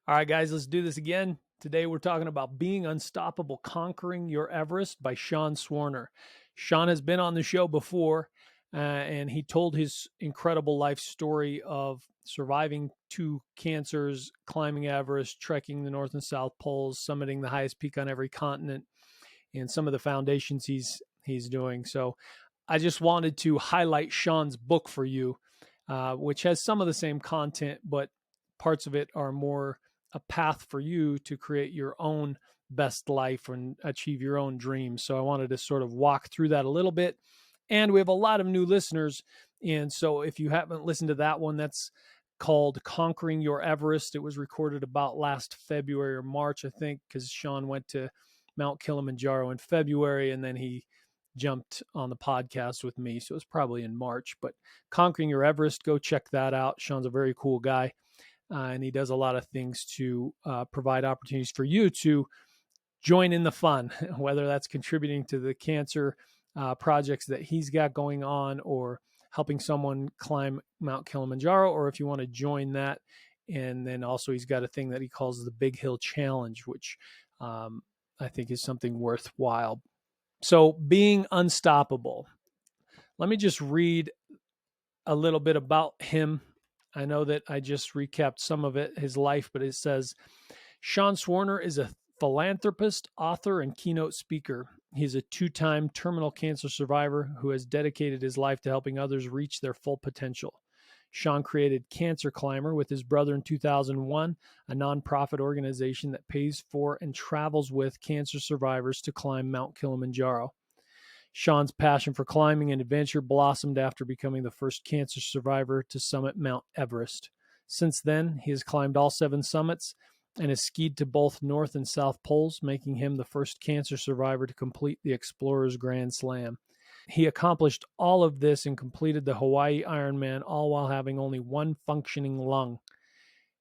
All right, guys, let's do this again. Today we're talking about Being Unstoppable, Conquering Your Everest by Sean Swarner. Sean has been on the show before, and he told his incredible life story of surviving 2 cancers, climbing Everest, trekking the North and South Poles, summiting the highest peak on every continent, and some of the foundations he's doing. So I just wanted to highlight Sean's book for you, which has some of the same content, but parts of it are more a path for you to create your own best life and achieve your own dreams. So I wanted to sort of walk through that a little bit. And we have a lot of new listeners. And so if you haven't listened to that one, that's called Conquering Your Everest. It was recorded about last February or March, I think, because Sean went to Mount Kilimanjaro in February and then he jumped on the podcast with me. So it was probably in March. But Conquering Your Everest, go check that out. Sean's a very cool guy. And he does a lot of things to provide opportunities for you to join in the fun, whether that's contributing to the cancer projects that he's got going on or helping someone climb Mount Kilimanjaro, or if you want to join that. And then also he's got a thing that he calls the Big Hill Challenge, which I think is something worthwhile. So Being Unstoppable. Let me just read a little bit about him. I know that I just recapped some of it, his life, but it says, Sean Swarner is a philanthropist, author, and keynote speaker. He's a 2-time terminal cancer survivor who has dedicated his life to helping others reach their full potential. Sean created Cancer Climber with his brother in 2001, a nonprofit organization that pays for and travels with cancer survivors to climb Mount Kilimanjaro. Sean's passion for climbing and adventure blossomed after becoming the first cancer survivor to summit Mount Everest. Since then, he has climbed all 7 summits and has skied to both North and South Poles, making him the first cancer survivor to complete the Explorer's Grand Slam. He accomplished all of this and completed the Hawaii Ironman, all while having only one functioning lung.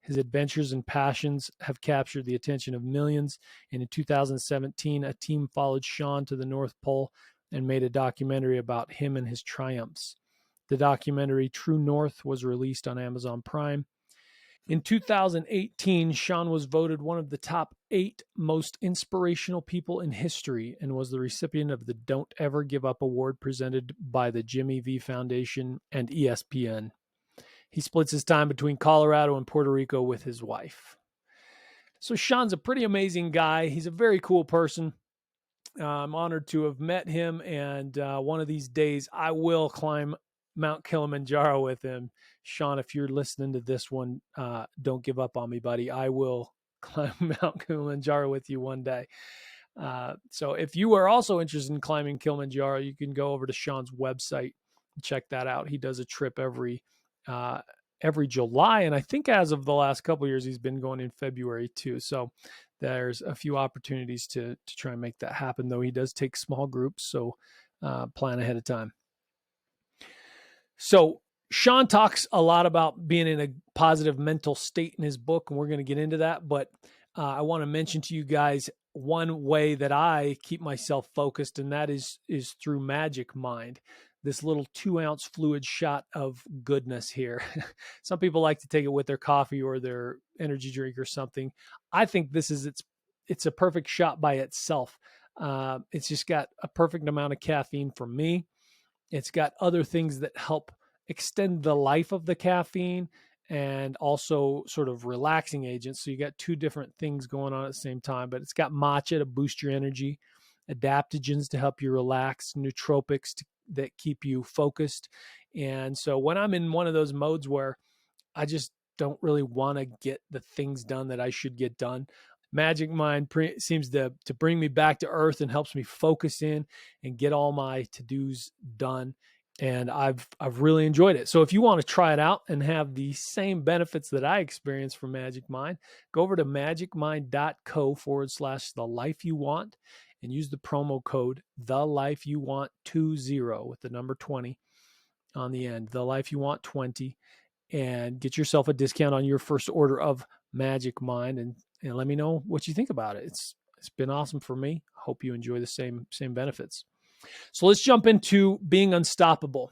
His adventures and passions have captured the attention of millions, and in 2017, a team followed Sean to the North Pole and made a documentary about him and his triumphs. The documentary True North was released on Amazon Prime. In 2018, Sean was voted one of the top 8 most inspirational people in history and was the recipient of the Don't Ever Give Up award presented by the Jimmy V Foundation and ESPN. He splits his time between Colorado and Puerto Rico with his wife. So Sean's a pretty amazing guy. He's a very cool person. I'm honored to have met him, and one of these days I will climb Mount Kilimanjaro with him. Sean, if you're listening to this one, don't give up on me, buddy. I will climb Mount Kilimanjaro with you one day. So if you are also interested in climbing Kilimanjaro, you can go over to Sean's website and check that out. He does a trip every July, and I think as of the last couple of years, he's been going in February too. So there's a few opportunities to try and make that happen, though he does take small groups, so plan ahead of time. So Sean talks a lot about being in a positive mental state in his book, and we're going to get into that. But I want to mention to you guys one way that I keep myself focused, and that is through Magic Mind, this little 2-ounce fluid shot of goodness here. Some people like to take it with their coffee or their energy drink or something. I think it's a perfect shot by itself. It's just got a perfect amount of caffeine for me. It's got other things that help extend the life of the caffeine and also sort of relaxing agents. So you got 2 different things going on at the same time, but it's got matcha to boost your energy, adaptogens to help you relax, nootropics that keep you focused. And so when I'm in one of those modes where I just don't really want to get the things done that I should get done, Magic Mind seems to bring me back to earth and helps me focus in and get all my to-dos done. And I've really enjoyed it. So if you want to try it out and have the same benefits that I experience from Magic Mind, go over to magicmind.co/the life you want and use the promo code THELIFEYOUWANT20 with the number 20 on the end, the life you want 20, and get yourself a discount on your first order of Magic Mind, and let me know what you think about it. It's been awesome for me. Hope you enjoy the same benefits. So let's jump into Being Unstoppable.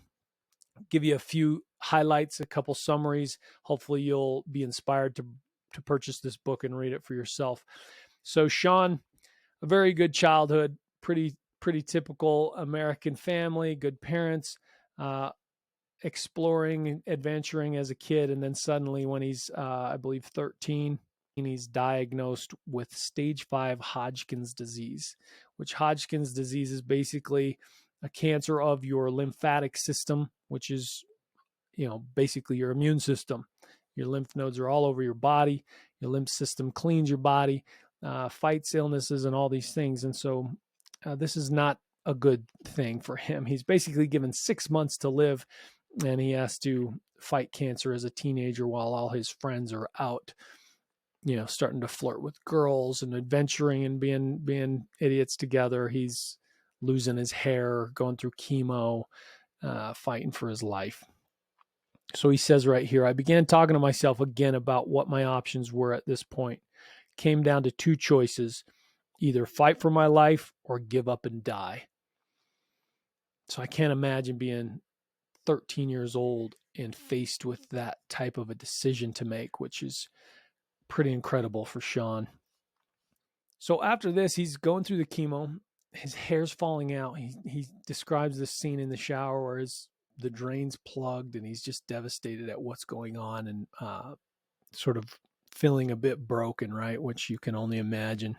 Give you a few highlights, a couple summaries. Hopefully you'll be inspired to to purchase this book and read it for yourself. So Sean, a very good childhood, pretty typical American family, good parents, exploring, adventuring as a kid, and then suddenly when he's, I believe, 13, he's diagnosed with stage 5 Hodgkin's disease, which Hodgkin's disease is basically a cancer of your lymphatic system, which is, basically your immune system. Your lymph nodes are all over your body. Your lymph system cleans your body, fights illnesses and all these things. And so this is not a good thing for him. He's basically given 6 months to live, and he has to fight cancer as a teenager while all his friends are out, starting to flirt with girls and adventuring and being idiots together. He's losing his hair, going through chemo, fighting for his life. So he says right here, I began talking to myself again about what my options were at this point. Came down to two choices: either fight for my life or give up and die. So I can't imagine being 13 years old and faced with that type of a decision to make, which is pretty incredible for Sean. So after this, he's going through the chemo. His hair's falling out. He describes this scene in the shower where the drain's plugged and he's just devastated at what's going on and sort of feeling a bit broken, right? Which you can only imagine.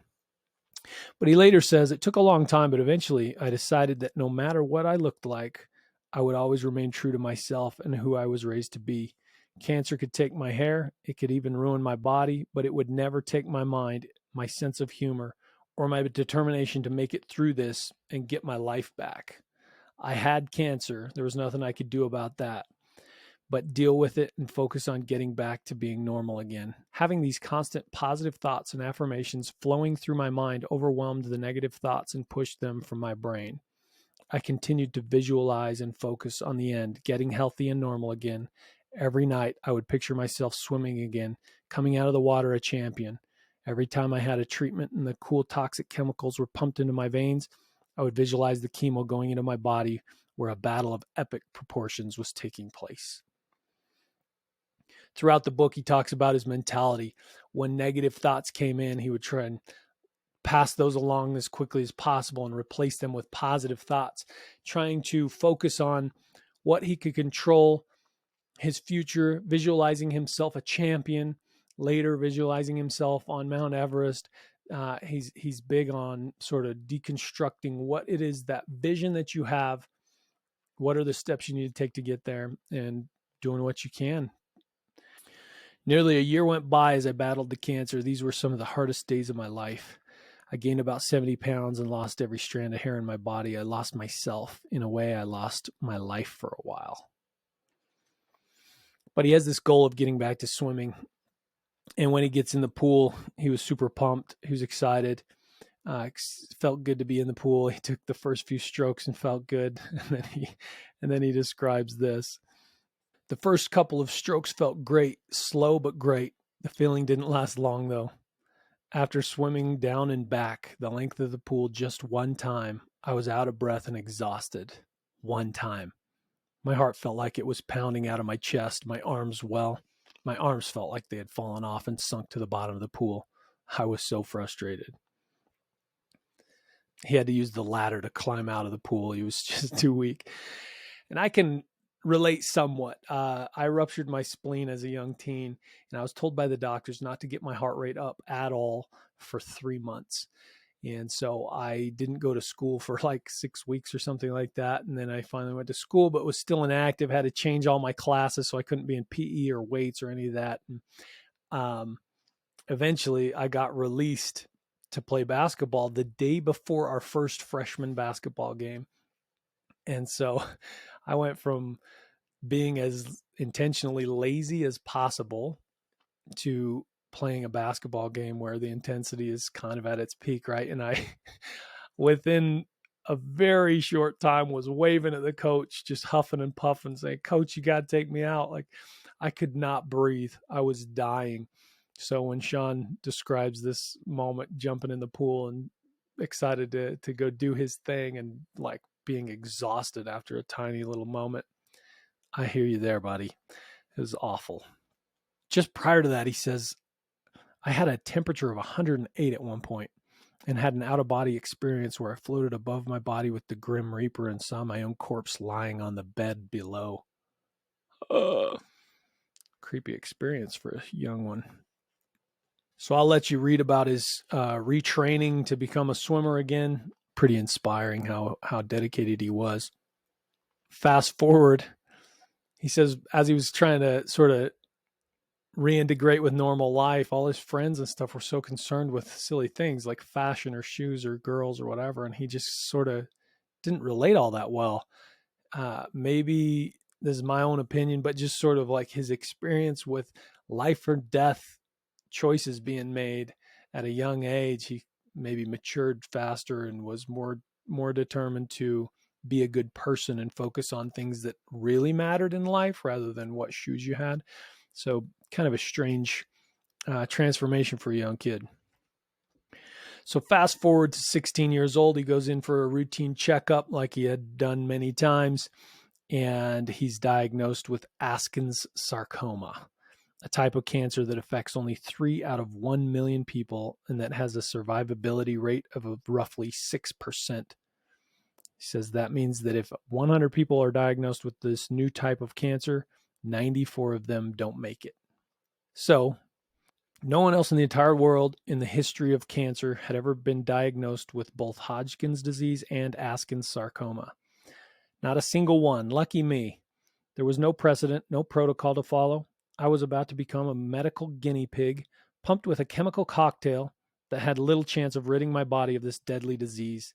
But he later says, it took a long time, but eventually I decided that no matter what I looked like, I would always remain true to myself and who I was raised to be. Cancer could take my hair, it could even ruin my body, but it would never take my mind, my sense of humor, or my determination to make it through this and get my life back. I had cancer. There was nothing I could do about that, but deal with it and focus on getting back to being normal again. Having these constant positive thoughts and affirmations flowing through my mind overwhelmed the negative thoughts and pushed them from my brain. I continued to visualize and focus on the end, getting healthy and normal again. Every night, I would picture myself swimming again, coming out of the water a champion. Every time I had a treatment and the cool toxic chemicals were pumped into my veins, I would visualize the chemo going into my body where a battle of epic proportions was taking place. Throughout the book, he talks about his mentality. When negative thoughts came in, he would try and pass those along as quickly as possible and replace them with positive thoughts, trying to focus on what he could control, his future, visualizing himself a champion, later visualizing himself on Mount Everest. He's big on sort of deconstructing what it is, that vision that you have, what are the steps you need to take to get there, and doing what you can. Nearly a year went by as I battled the cancer. These were some of the hardest days of my life. I gained about 70 pounds and lost every strand of hair in my body. I lost myself. In a way, I lost my life for a while. But he has this goal of getting back to swimming. And when he gets in the pool, he was super pumped. He was excited. Felt good to be in the pool. He took the first few strokes and felt good. And then he describes this. The first couple of strokes felt great, slow but great. The feeling didn't last long, though. After swimming down and back the length of the pool just one time, I was out of breath and exhausted. One time. My heart felt like it was pounding out of my chest. My arms felt like they had fallen off and sunk to the bottom of the pool. I was so frustrated. He had to use the ladder to climb out of the pool. He was just too weak. And I can relate somewhat. I ruptured my spleen as a young teen, and I was told by the doctors not to get my heart rate up at all for 3 months. And so I didn't go to school for like 6 weeks or something like that. And then I finally went to school, but was still inactive, had to change all my classes. So I couldn't be in PE or weights or any of that. And eventually I got released to play basketball the day before our first freshman basketball game. And so I went from being as intentionally lazy as possible to playing a basketball game where the intensity is kind of at its peak, right? And I, within a very short time, was waving at the coach, just huffing and puffing, saying, "Coach, you got to take me out." Like, I could not breathe. I was dying. So when Sean describes this moment, jumping in the pool and excited to go do his thing and like being exhausted after a tiny little moment, I hear you there, buddy. It was awful. Just prior to that, he says, I had a temperature of 108 at one point and had an out-of-body experience where I floated above my body with the Grim Reaper and saw my own corpse lying on the bed below. Creepy experience for a young one. So I'll let you read about his retraining to become a swimmer again. Pretty inspiring how dedicated he was. Fast forward, he says, as he was trying to sort of reintegrate with normal life, all his friends and stuff were so concerned with silly things like fashion or shoes or girls or whatever, and he just sort of didn't relate all that well. Maybe this is my own opinion, but just sort of like his experience with life or death choices being made at a young age, he maybe matured faster and was more determined to be a good person and focus on things that really mattered in life rather than what shoes you had. So kind of a strange transformation for a young kid. So fast forward to 16 years old, he goes in for a routine checkup like he had done many times, and he's diagnosed with Askins sarcoma, a type of cancer that affects only 3 out of 1 million people and that has a survivability rate of roughly 6%. He says that means that if 100 people are diagnosed with this new type of cancer, 94 of them don't make it. So, no one else in the entire world in the history of cancer had ever been diagnosed with both Hodgkin's disease and Askins sarcoma. Not a single one. Lucky me. There was no precedent, no protocol to follow. I was about to become a medical guinea pig, pumped with a chemical cocktail that had little chance of ridding my body of this deadly disease.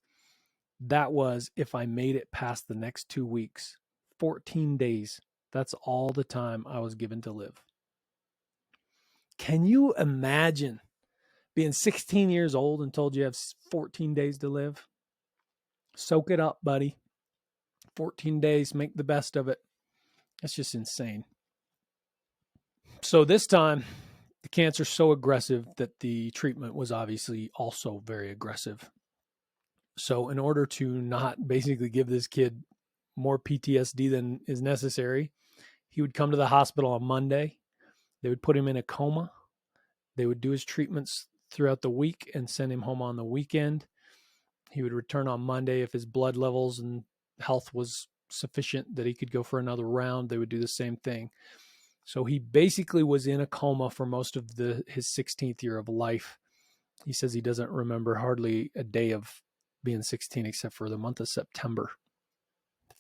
That was if I made it past the next 2 weeks. 14 days. That's all the time I was given to live. Can you imagine being 16 years old and told you have 14 days to live? Soak it up, buddy. 14 days, make the best of it. That's just insane. So this time, the cancer's so aggressive that the treatment was obviously also very aggressive. So in order to not basically give this kid more PTSD than is necessary, he would come to the hospital on Monday. They would put him in a coma. They would do his treatments throughout the week and send him home on the weekend. He would return on Monday if his blood levels and health was sufficient that he could go for another round. They would do the same thing. So he basically was in a coma for most of his 16th year of life. He says he doesn't remember hardly a day of being 16 except for the month of September.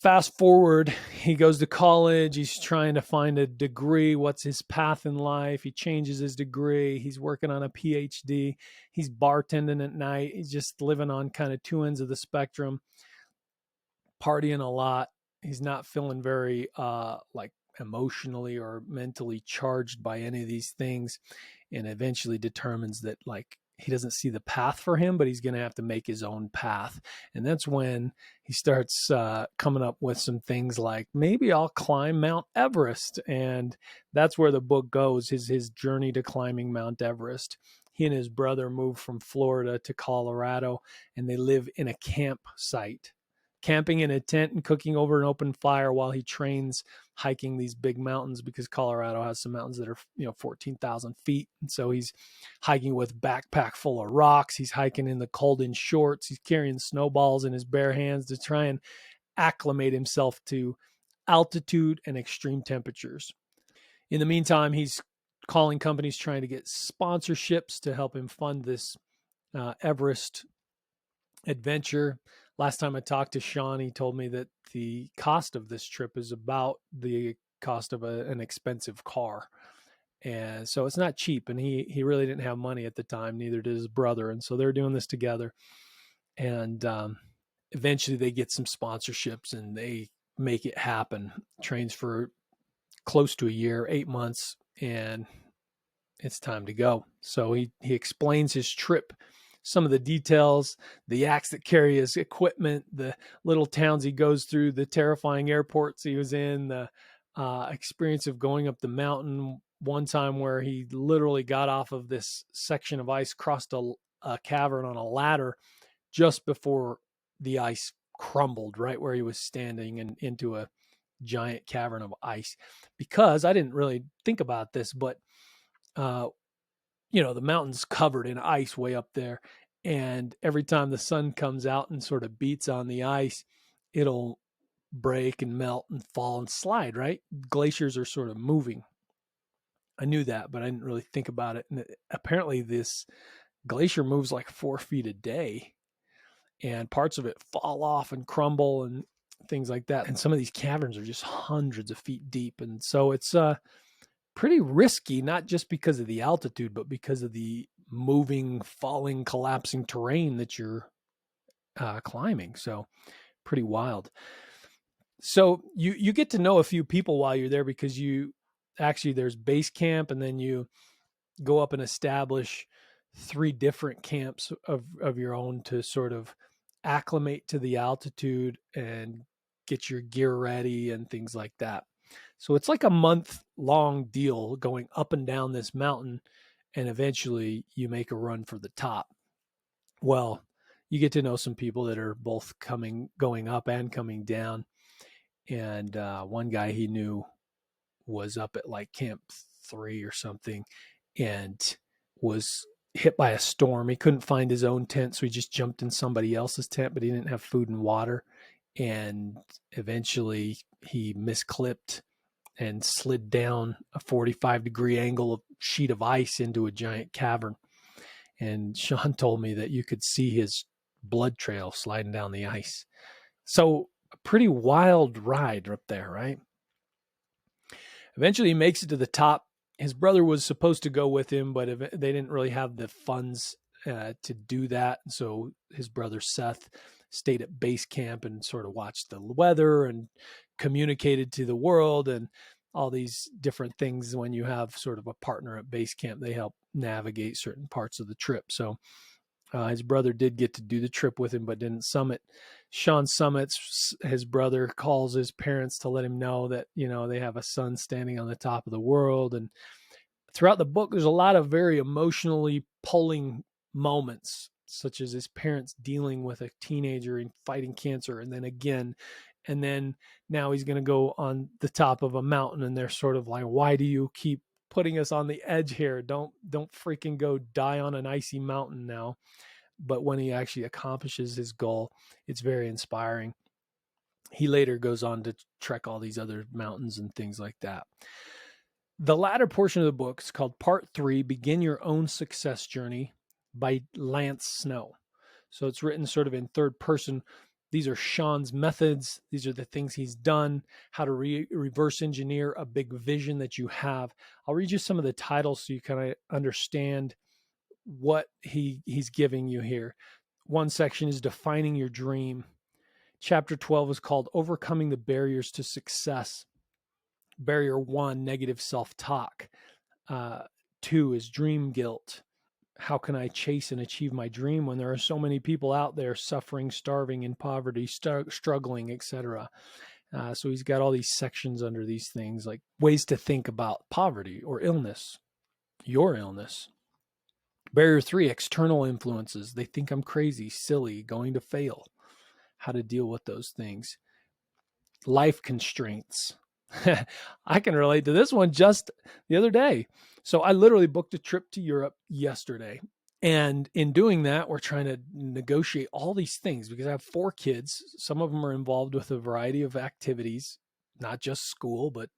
Fast forward, he goes to college. He's trying to find a degree. What's his path in life? He changes his degree. He's working on a PhD. He's bartending at night. He's just living on kind of two ends of the spectrum, partying a lot. He's not feeling very like emotionally or mentally charged by any of these things, and eventually determines that like he doesn't see the path for him, but he's going to have to make his own path. And that's when he starts coming up with some things like, maybe I'll climb Mount Everest. And that's where the book goes, his journey to climbing Mount Everest. He and his brother moved from Florida to Colorado, and they live in a campsite, camping in a tent and cooking over an open fire while he trains hiking these big mountains, because Colorado has some mountains that are 14,000 feet. And so he's hiking with backpack full of rocks. He's hiking in the cold in shorts. He's carrying snowballs in his bare hands to try and acclimate himself to altitude and extreme temperatures. In the meantime, he's calling companies trying to get sponsorships to help him fund this Everest adventure. Last time I talked to Sean, he told me that the cost of this trip is about the cost of an expensive car. And so it's not cheap. And he really didn't have money at the time. Neither did his brother. And so they're doing this together. And eventually they get some sponsorships and they make it happen. Trains for close to a year, 8 months, and it's time to go. So he explains his trip, some of the details, the acts that carry his equipment, the little towns he goes through, the terrifying airports he was in, the experience of going up the mountain one time where he literally got off of this section of ice, crossed a cavern on a ladder just before the ice crumbled right where he was standing and into a giant cavern of ice. Because I didn't really think about this, but the mountain's covered in ice way up there. And every time the sun comes out and sort of beats on the ice, it'll break and melt and fall and slide, right? Glaciers are sort of moving. I knew that, but I didn't really think about it. And apparently this glacier moves like 4 feet a day, and parts of it fall off and crumble and things like that. And some of these caverns are just hundreds of feet deep. And so it's pretty risky, not just because of the altitude, but because of the moving, falling, collapsing terrain that you're climbing. So pretty wild. So you get to know a few people while you're there, because there's base camp, and then you go up and establish 3 different camps of your own to sort of acclimate to the altitude and get your gear ready and things like that. So it's like a month-long deal going up and down this mountain, and eventually you make a run for the top. Well, you get to know some people that are both going up and coming down. And one guy he knew was up at like Camp 3 or something and was hit by a storm. He couldn't find his own tent, so he just jumped in somebody else's tent, but he didn't have food and water. And eventually he misclipped and slid down a 45-degree angle of sheet of ice into a giant cavern. And Sean told me that you could see his blood trail sliding down the ice. So a pretty wild ride up there, right? Eventually he makes it to the top. His brother was supposed to go with him, but they didn't really have the funds to do that. So his brother Seth stayed at base camp and sort of watched the weather and communicated to the world and all these different things. When you have sort of a partner at base camp, they help navigate certain parts of the trip. So his brother did get to do the trip with him, but didn't summit. Sean summits. His brother calls his parents to let him know that, they have a son standing on the top of the world. And throughout the book, there's a lot of very emotionally pulling moments, such as his parents dealing with a teenager and fighting cancer. And then again, and then now he's going to go on the top of a mountain, and they're sort of like, why do you keep putting us on the edge here? Don't freaking go die on an icy mountain now. But when he actually accomplishes his goal, it's very inspiring. He later goes on to trek all these other mountains and things like that. The latter portion of the book is called Part 3, Begin Your Own Success Journey by Lance Snow. So it's written sort of in third person. These are Sean's methods. These are the things he's done, how to reverse engineer a big vision that you have. I'll read you some of the titles so you kind of understand what he's giving you here. One section is Defining Your Dream. Chapter 12 is called Overcoming the Barriers to Success. Barrier 1, Negative Self-Talk. 2 is Dream Guilt. How can I chase and achieve my dream when there are so many people out there suffering, starving, in poverty, struggling, etc.? So he's got all these sections under these things, like ways to think about poverty or illness, your illness. Barrier 3, external influences. They think I'm crazy, silly, going to fail. How to deal with those things. Life constraints. I can relate to this one just the other day. So I literally booked a trip to Europe yesterday. And in doing that, we're trying to negotiate all these things because I have 4 kids. Some of them are involved with a variety of activities, not just school, but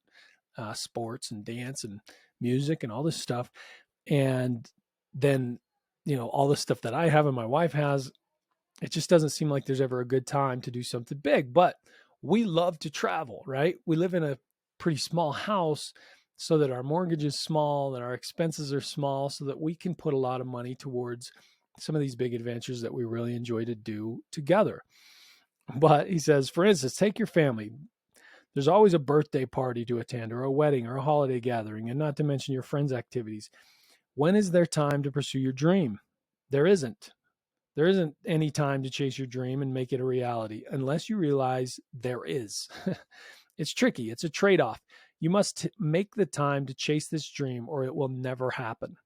sports and dance and music and all this stuff. And then, all the stuff that I have and my wife has, it just doesn't seem like there's ever a good time to do something big. But we love to travel, right? We live in a pretty small house so that our mortgage is small, that our expenses are small, so that we can put a lot of money towards some of these big adventures that we really enjoy to do together. But he says, for instance, take your family. There's always a birthday party to attend, or a wedding, or a holiday gathering, and not to mention your friends' activities. When is there time to pursue your dream? There isn't. There isn't any time to chase your dream and make it a reality unless you realize there is. It's tricky. It's a trade-off. You must make the time to chase this dream or it will never happen.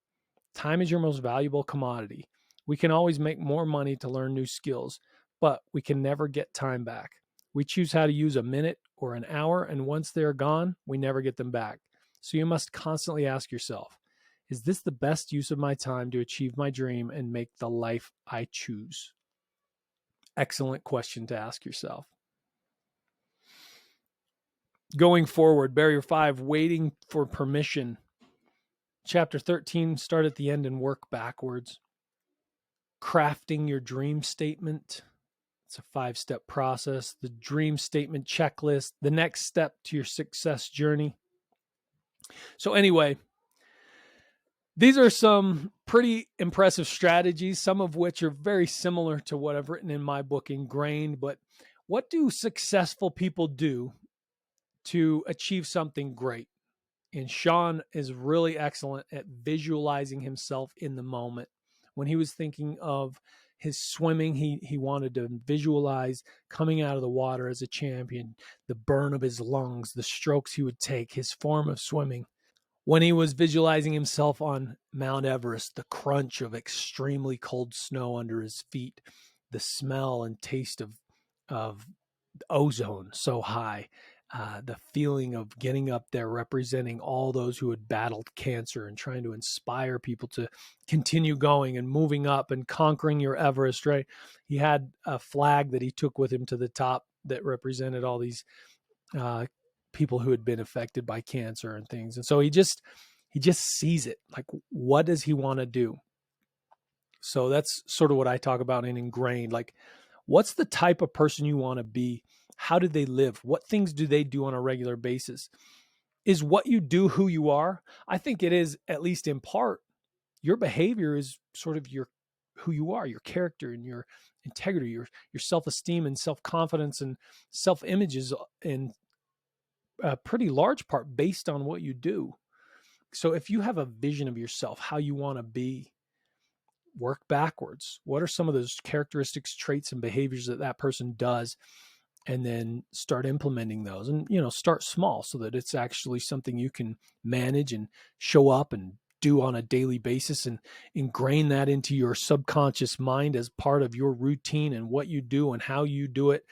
Time is your most valuable commodity. We can always make more money to learn new skills, but we can never get time back. We choose how to use a minute or an hour, and once they're gone, we never get them back. So you must constantly ask yourself, Is this the best use of my time to achieve my dream and make the life I choose? Excellent question to ask yourself. Going forward, barrier 5, waiting for permission. Chapter 13, start at the end and work backwards. Crafting your dream statement. It's a 5-step process. The dream statement checklist, the next step to your success journey. So anyway, these are some pretty impressive strategies, some of which are very similar to what I've written in my book, Ingrained. But what do successful people do to achieve something great? And Sean is really excellent at visualizing himself in the moment. When he was thinking of his swimming, he wanted to visualize coming out of the water as a champion, the burn of his lungs, the strokes he would take, his form of swimming. When he was visualizing himself on Mount Everest, the crunch of extremely cold snow under his feet, the smell and taste of ozone so high, the feeling of getting up there representing all those who had battled cancer and trying to inspire people to continue going and moving up and conquering your Everest, right? He had a flag that he took with him to the top that represented all these people who had been affected by cancer and things. And so he just sees it. Like, what does he want to do? So that's sort of what I talk about in Ingrained. Like, what's the type of person you want to be? How do they live? What things do they do on a regular basis? Is what you do who you are? I think it is, at least in part. Your behavior is sort of who you are, your character and your integrity, your self-esteem and self-confidence and self-image is in a pretty large part based on what you do. So if you have a vision of yourself, how you want to be, work backwards. What are some of those characteristics, traits, and behaviors that person does? And then start implementing those, and, start small so that it's actually something you can manage and show up and do on a daily basis, and ingrain that into your subconscious mind as part of your routine and what you do and how you do it.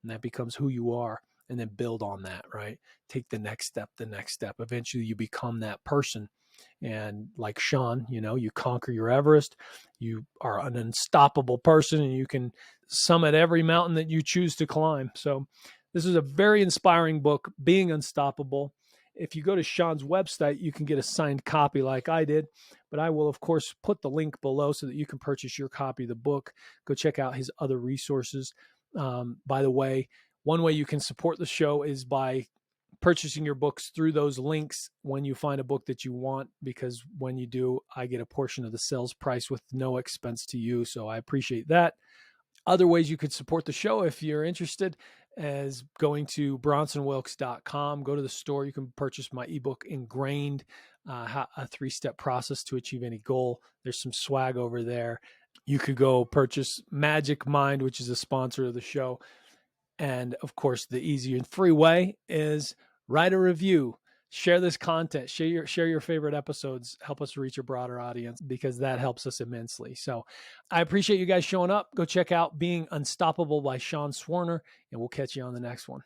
And that becomes who you are. And then build on that, right? Take the next step. Eventually you become that person. And like Sean, you conquer your Everest. You are an unstoppable person, and you can summit every mountain that you choose to climb. So this is a very inspiring book, Being Unstoppable. If you go to Sean's website, you can get a signed copy like I did, but I will, of course, put the link below so that you can purchase your copy of the book. Go check out his other resources. By the way, one way you can support the show is by purchasing your books through those links when you find a book that you want, because when you do, I get a portion of the sales price with no expense to you. So I appreciate that. Other ways you could support the show, if you're interested, is going to bronsonwilkes.com. Go to the store. You can purchase my ebook, Ingrained, a 3-step process to achieve any goal. There's some swag over there. You could go purchase Magic Mind, which is a sponsor of the show. And of course, the easy and free way is write a review, share this content, share your favorite episodes, help us reach a broader audience, because that helps us immensely. So I appreciate you guys showing up. Go check out Being Unstoppable by Sean Swarner, and we'll catch you on the next one.